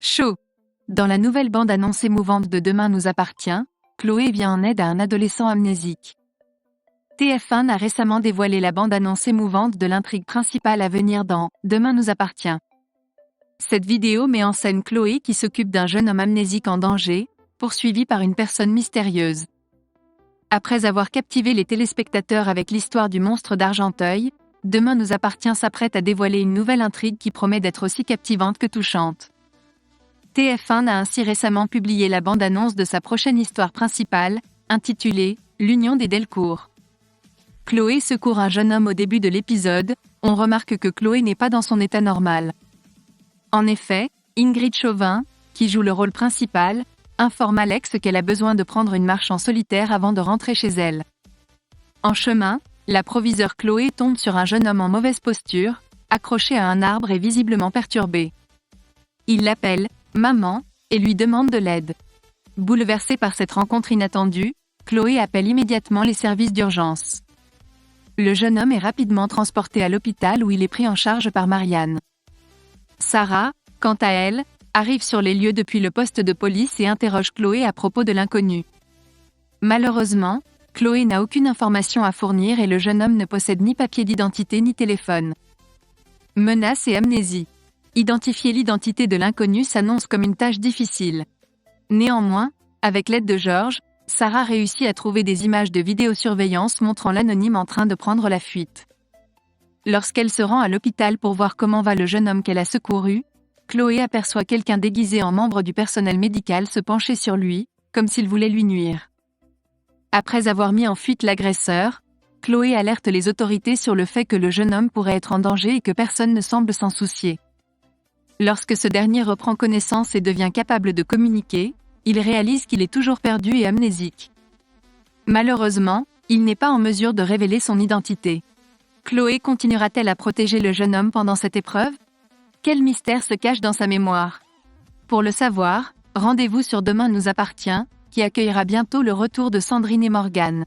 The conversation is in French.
Chaud. Dans la nouvelle bande-annonce émouvante de Demain nous appartient, Chloé vient en aide à un adolescent amnésique. TF1 a récemment dévoilé la bande-annonce émouvante de l'intrigue principale à venir dans Demain nous appartient. Cette vidéo met en scène Chloé qui s'occupe d'un jeune homme amnésique en danger, poursuivi par une personne mystérieuse. Après avoir captivé les téléspectateurs avec l'histoire du monstre d'Argenteuil, Demain nous appartient s'apprête à dévoiler une nouvelle intrigue qui promet d'être aussi captivante que touchante. TF1 a ainsi récemment publié la bande-annonce de sa prochaine histoire principale, intitulée « L'union des Delcourt ». Chloé secourt un jeune homme au début de l'épisode, on remarque que Chloé n'est pas dans son état normal. En effet, Ingrid Chauvin, qui joue le rôle principal, informe Alex qu'elle a besoin de prendre une marche en solitaire avant de rentrer chez elle. En chemin, la proviseure Chloé tombe sur un jeune homme en mauvaise posture, accroché à un arbre et visiblement perturbé. Il l'appelle « maman » et lui demande de l'aide. Bouleversée par cette rencontre inattendue, Chloé appelle immédiatement les services d'urgence. Le jeune homme est rapidement transporté à l'hôpital où il est pris en charge par Marianne. Sarah, quant à elle, arrive sur les lieux depuis le poste de police et interroge Chloé à propos de l'inconnu. Malheureusement, Chloé n'a aucune information à fournir et le jeune homme ne possède ni papier d'identité ni téléphone. Menace et amnésie. Identifier l'identité de l'inconnu s'annonce comme une tâche difficile. Néanmoins, avec l'aide de Georges, Sarah réussit à trouver des images de vidéosurveillance montrant l'anonyme en train de prendre la fuite. Lorsqu'elle se rend à l'hôpital pour voir comment va le jeune homme qu'elle a secouru, Chloé aperçoit quelqu'un déguisé en membre du personnel médical se pencher sur lui, comme s'il voulait lui nuire. Après avoir mis en fuite l'agresseur, Chloé alerte les autorités sur le fait que le jeune homme pourrait être en danger et que personne ne semble s'en soucier. Lorsque ce dernier reprend connaissance et devient capable de communiquer, il réalise qu'il est toujours perdu et amnésique. Malheureusement, il n'est pas en mesure de révéler son identité. Chloé continuera-t-elle à protéger le jeune homme pendant cette épreuve ? Quel mystère se cache dans sa mémoire ? Pour le savoir, rendez-vous sur Demain nous appartient, qui accueillera bientôt le retour de Sandrine et Morgane.